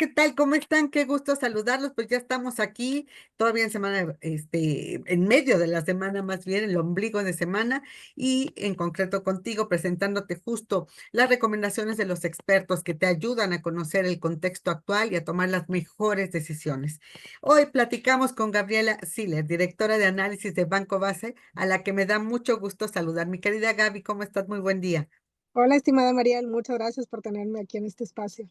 ¿qué tal? ¿Cómo están? Qué gusto saludarlos. Pues ya estamos aquí, todavía en semana, en medio de la semana, más bien, el ombligo de semana, y en concreto contigo, presentándote justo las recomendaciones de los expertos que te ayudan a conocer el contexto actual y a tomar las mejores decisiones. Hoy platicamos con Gabriela Siller, directora de análisis de Banco Base, a la que me da mucho gusto saludar. Mi querida Gaby, ¿cómo estás? Muy buen día. Hola, estimada Mariel, muchas gracias por tenerme aquí en este espacio.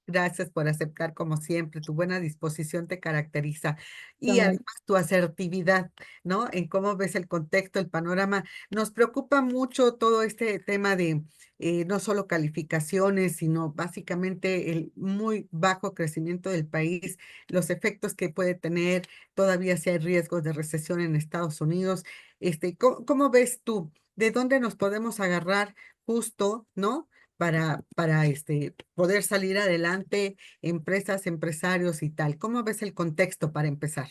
Gracias por aceptar, como siempre, tu buena disposición te caracteriza y También. además tu asertividad, ¿no? En cómo ves el contexto, el panorama. Nos preocupa mucho todo este tema de no solo calificaciones, sino básicamente el muy bajo crecimiento del país, los efectos que puede tener, todavía si hay riesgos de recesión en Estados Unidos. ¿Cómo ves tú? ¿De dónde nos podemos agarrar justo, ¿no? Para poder salir adelante, empresas, empresarios y tal. ¿Cómo ves el contexto para empezar?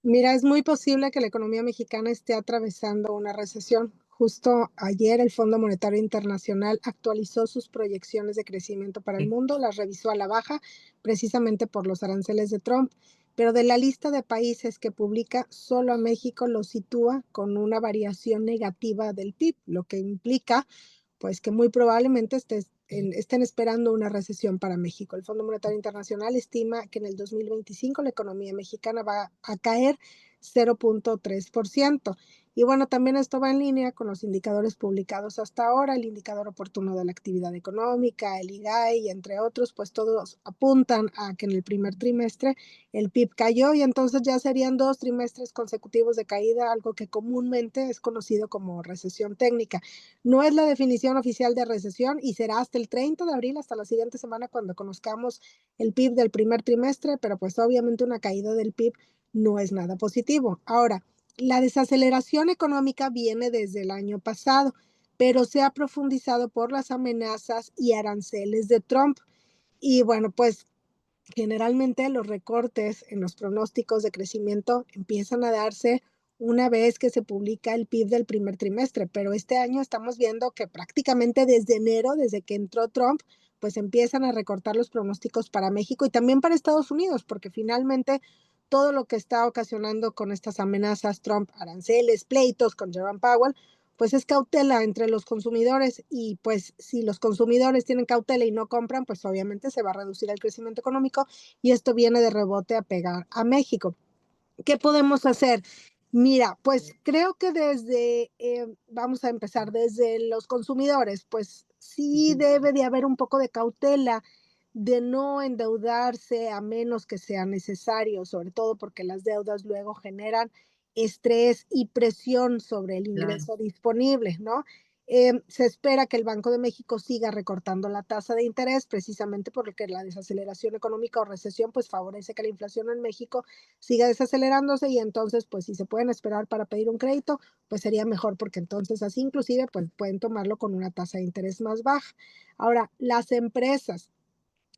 Mira, es muy posible que la economía mexicana esté atravesando una recesión. Justo ayer el Fondo Monetario Internacional actualizó sus proyecciones de crecimiento para el Sí, mundo, las revisó a la baja precisamente por los aranceles de Trump, pero de la lista de países que publica, solo a México lo sitúa con una variación negativa del PIB, lo que implica pues que muy probablemente estén esperando una recesión para México. El Fondo Monetario Internacional estima que en el 2025 la economía mexicana va a caer 0.3%. Y bueno, también esto va en línea con los indicadores publicados hasta ahora, el indicador oportuno de la actividad económica, el IGAI, entre otros, pues todos apuntan a que en el primer trimestre el PIB cayó y entonces ya serían 2 trimestres consecutivos de caída, algo que comúnmente es conocido como recesión técnica. No es la definición oficial de recesión y será hasta el 30 de abril, hasta la siguiente semana, cuando conozcamos el PIB del primer trimestre, pero pues obviamente una caída del PIB no es nada positivo. Ahora, la desaceleración económica viene desde el año pasado, pero se ha profundizado por las amenazas y aranceles de Trump. Y bueno, pues generalmente los recortes en los pronósticos de crecimiento empiezan a darse una vez que se publica el PIB del primer trimestre, pero este año estamos viendo que prácticamente desde enero, desde que entró Trump, pues empiezan a recortar los pronósticos para México y también para Estados Unidos, porque finalmente todo lo que está ocasionando con estas amenazas Trump, aranceles, pleitos con Jerome Powell, pues es cautela entre los consumidores y pues si los consumidores tienen cautela y no compran, pues obviamente se va a reducir el crecimiento económico y esto viene de rebote a pegar a México. ¿Qué podemos hacer? Mira, pues creo que vamos a empezar desde los consumidores, pues sí ujú, debe de haber un poco de cautela de no endeudarse a menos que sea necesario, sobre todo porque las deudas luego generan estrés y presión sobre el claro. ingreso disponible, ¿no? Se espera que el Banco de México siga recortando la tasa de interés precisamente porque la desaceleración económica o recesión pues favorece que la inflación en México siga desacelerándose y entonces, pues si se pueden esperar para pedir un crédito, pues sería mejor porque entonces así inclusive pues pueden tomarlo con una tasa de interés más baja. Ahora, las empresas,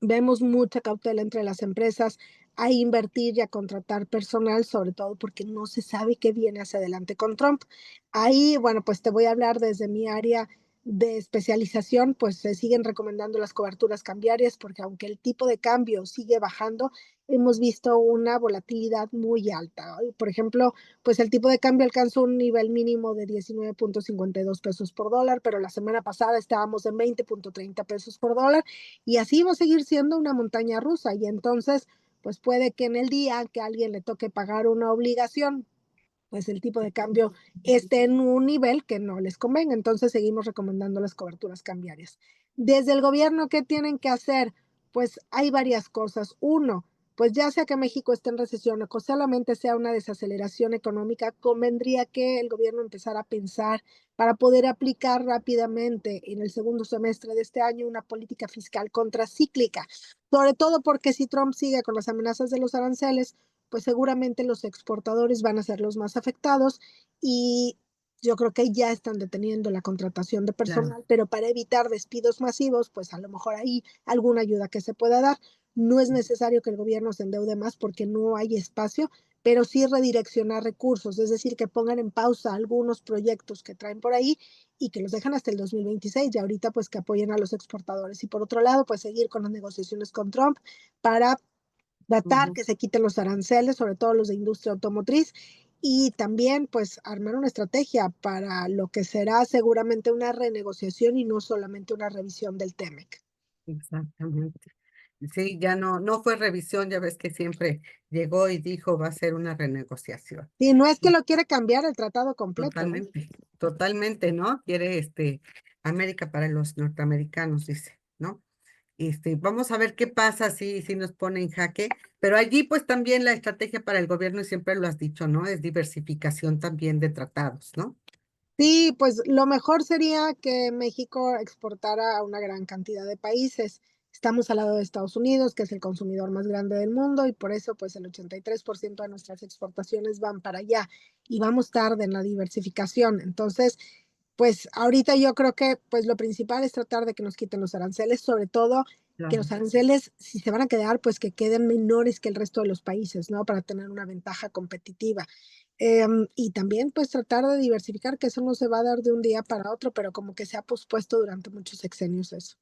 vemos mucha cautela entre las empresas a invertir y a contratar personal, sobre todo porque no se sabe qué viene hacia adelante con Trump. Ahí, bueno, pues te voy a hablar desde mi área de especialización, pues se siguen recomendando las coberturas cambiarias porque aunque el tipo de cambio sigue bajando, hemos visto una volatilidad muy alta. Por ejemplo, pues el tipo de cambio alcanzó un nivel mínimo de 19.52 pesos por dólar, pero la semana pasada estábamos en 20.30 pesos por dólar y así va a seguir siendo una montaña rusa. Y entonces, pues puede que en el día que a alguien le toque pagar una obligación, pues el tipo de cambio esté en un nivel que no les convenga. Entonces seguimos recomendando las coberturas cambiarias. Desde el gobierno, ¿qué tienen que hacer? Pues hay varias cosas. Uno, pues ya sea que México esté en recesión o que solamente sea una desaceleración económica, convendría que el gobierno empezara a pensar para poder aplicar rápidamente en el segundo semestre de este año una política fiscal contracíclica, sobre todo porque si Trump sigue con las amenazas de los aranceles, pues seguramente los exportadores van a ser los más afectados y yo creo que ya están deteniendo la contratación de Claro. personal, pero para evitar despidos masivos, pues a lo mejor hay alguna ayuda que se pueda dar. No es necesario que el gobierno se endeude más porque no hay espacio, pero sí redireccionar recursos, es decir, que pongan en pausa algunos proyectos que traen por ahí y que los dejan hasta el 2026 y ahorita pues que apoyen a los exportadores. Y por otro lado, pues seguir con las negociaciones con Trump para tratar Ujú. que se quiten los aranceles, sobre todo los de industria automotriz, y también pues armar una estrategia para lo que será seguramente una renegociación y no solamente una revisión del TEMEC. Exactamente. Sí, ya no fue revisión, ya ves que siempre llegó y dijo va a ser una renegociación. Y no es que Y lo quiere cambiar el tratado completo, ¿eh? totalmente, totalmente, ¿no? Quiere América para los norteamericanos, dice, ¿no? Vamos a ver qué pasa si nos pone en jaque, pero allí pues también la estrategia para el gobierno, y siempre lo has dicho, ¿no? Es diversificación también de tratados, ¿no? Sí, pues lo mejor sería que México exportara a una gran cantidad de países. Estamos al lado de Estados Unidos, que es el consumidor más grande del mundo, y por eso pues el 83% de nuestras exportaciones van para allá y vamos tarde en la diversificación. Entonces, pues ahorita yo creo que pues lo principal es tratar de que nos quiten los aranceles, sobre todo que Claro. los aranceles, si se van a quedar, pues que queden menores que el resto de los países, ¿no? Para tener una ventaja competitiva. Y también, pues, tratar de diversificar, que eso no se va a dar de un día para otro, pero como que se ha pospuesto durante muchos sexenios eso.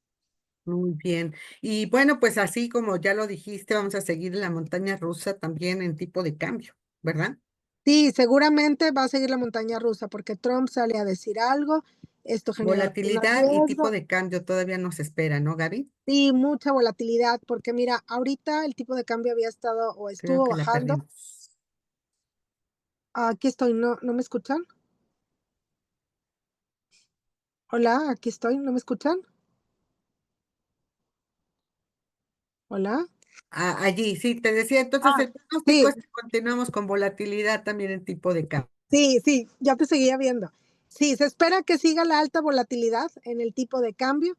Muy bien. Y bueno, pues así como ya lo dijiste, vamos a seguir en la montaña rusa también en tipo de cambio, ¿verdad? Sí, seguramente va a seguir la montaña rusa, porque Trump sale a decir algo, esto genera un Volatilidad y tipo riesgo de cambio todavía nos espera, ¿no, Gaby? y mucha volatilidad, porque mira, ahorita el tipo de cambio había estado o Creo estuvo que la bajando. perdimos. Aquí estoy, ¿no me escuchan? Hola, aquí estoy, ¿no me escuchan? Hola. Allí, sí, te decía, entonces Ah, el pronóstico sí, es que continuamos con volatilidad también en tipo de cambio. sí, sí, ya te seguía viendo. Sí, se espera que siga la alta volatilidad en el tipo de cambio.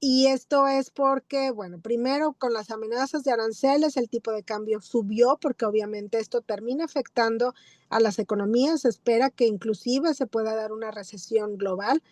Y esto es porque, bueno, primero con las amenazas de aranceles, el tipo de cambio subió porque obviamente esto termina afectando a las economías. Se espera que inclusive se pueda dar una recesión global,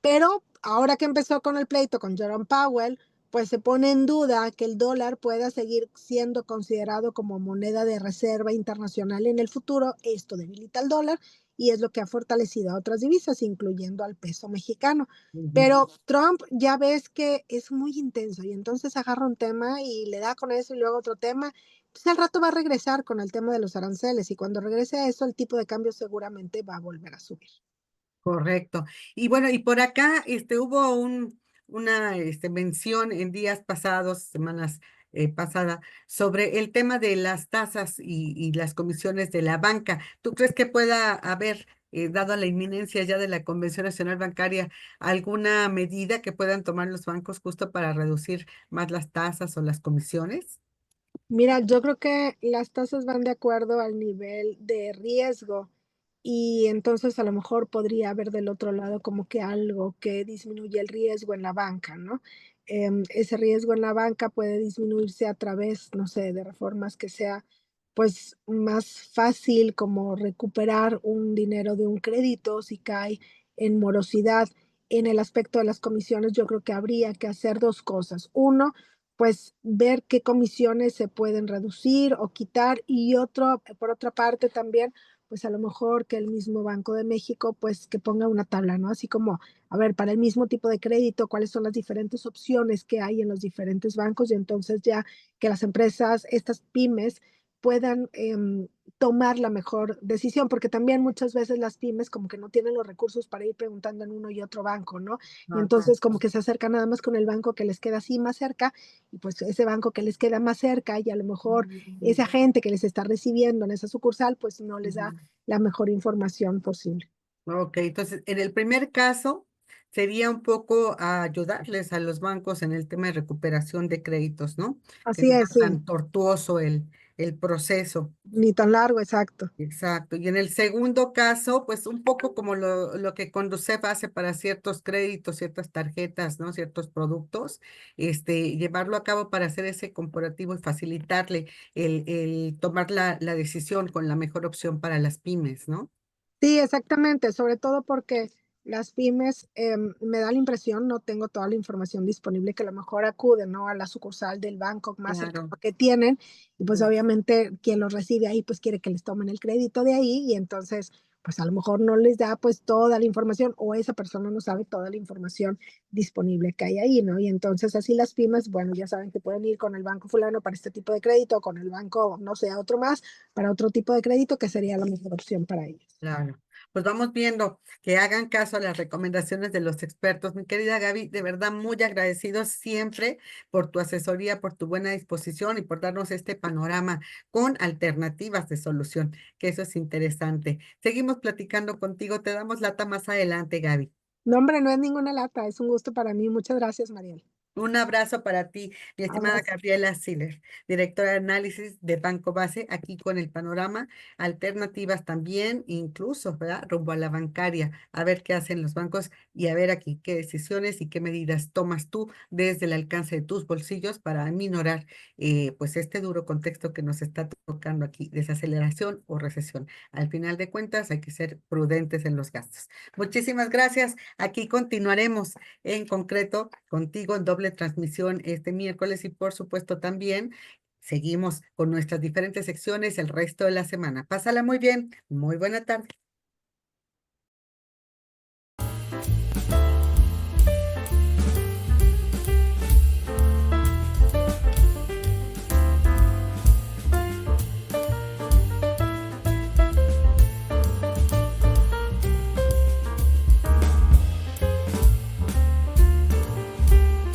pero ahora que empezó con el pleito con Jerome Powell, pues se pone en duda que el dólar pueda seguir siendo considerado como moneda de reserva internacional en el futuro. Esto debilita el dólar y es lo que ha fortalecido a otras divisas, incluyendo al peso mexicano. Ujú. Pero Trump ya ves que es muy intenso y entonces agarra un tema y le da con eso y luego otro tema. Entonces al rato va a regresar con el tema de los aranceles y cuando regrese a eso el tipo de cambio seguramente va a volver a subir. Correcto. Y bueno, y por acá hubo una mención en días pasados, semanas pasadas, sobre el tema de las tasas y las comisiones de la banca. ¿Tú crees que pueda haber, dado la inminencia ya de la Convención Nacional Bancaria, alguna medida que puedan tomar los bancos justo para reducir más las tasas o las comisiones? Mira, yo creo que las tasas van de acuerdo al nivel de riesgo y entonces a lo mejor podría haber del otro lado como que algo que disminuye el riesgo en la banca, ¿no? Ese riesgo en la banca puede disminuirse a través, no sé, de reformas que sea pues más fácil como recuperar un dinero de un crédito si cae en morosidad. En el aspecto de las comisiones, yo creo que habría que hacer dos cosas. Uno, pues ver qué comisiones se pueden reducir o quitar y otro, por otra parte también, pues a lo mejor que el mismo Banco de México, pues que ponga una tabla, ¿no? Así como, a ver, para el mismo tipo de crédito, cuáles son las diferentes opciones que hay en los diferentes bancos y entonces ya que las empresas, estas pymes, puedan tomar la mejor decisión, porque también muchas veces las pymes como que no tienen los recursos para ir preguntando en uno y otro banco, ¿no? Y Ajá. entonces como que se acercan nada más con el banco que les queda así más cerca y pues ese banco que les queda más cerca y a lo mejor ese agente que les está recibiendo en esa sucursal, pues no les da Ujú. la mejor información posible. Ok, entonces en el primer caso sería un poco a ayudarles a los bancos en el tema de recuperación de créditos, ¿no? Que Así no es, sea sí, tan tortuoso el proceso. ni tan largo, exacto. Exacto. Y en el segundo caso, pues un poco como lo que Conducef hace para ciertos créditos, ciertas tarjetas, ¿no? Ciertos productos, llevarlo a cabo para hacer ese comparativo y facilitarle el tomar la decisión con la mejor opción para las pymes, ¿no? Sí, exactamente, sobre todo porque las pymes, me da la impresión, no tengo toda la información disponible, que a lo mejor acuden, ¿no?, a la sucursal del banco más cercano Claro. que tienen, y pues obviamente quien los recibe ahí, pues quiere que les tomen el crédito de ahí, y entonces, pues a lo mejor no les da pues toda la información o esa persona no sabe toda la información disponible que hay ahí, ¿no? Y entonces así las pymes, bueno, ya saben que pueden ir con el banco fulano para este tipo de crédito, con el banco, no sé, otro más, para otro tipo de crédito que sería la mejor opción para ellos. Claro. Pues vamos viendo que hagan caso a las recomendaciones de los expertos. Mi querida Gaby, de verdad muy agradecidos siempre por tu asesoría, por tu buena disposición y por darnos este panorama con alternativas de solución, que eso es interesante. Seguimos platicando contigo. Te damos lata más adelante, Gaby. No, hombre, no es ninguna lata, es un gusto para mí. Muchas gracias, Mariel. Un abrazo para ti, mi estimada Abrazo. Gabriela Siller, directora de análisis de Banco Base, aquí con el panorama, alternativas también, incluso, ¿verdad? Rumbo a la bancaria, a ver qué hacen los bancos y a ver aquí qué decisiones y qué medidas tomas tú desde el alcance de tus bolsillos para aminorar pues este duro contexto que nos está tocando aquí, desaceleración o recesión. Al final de cuentas, hay que ser prudentes en los gastos. Muchísimas gracias. Aquí continuaremos en concreto contigo en doble transmisión este miércoles y por supuesto también seguimos con nuestras diferentes secciones el resto de la semana. Pásala muy bien, muy buena tarde.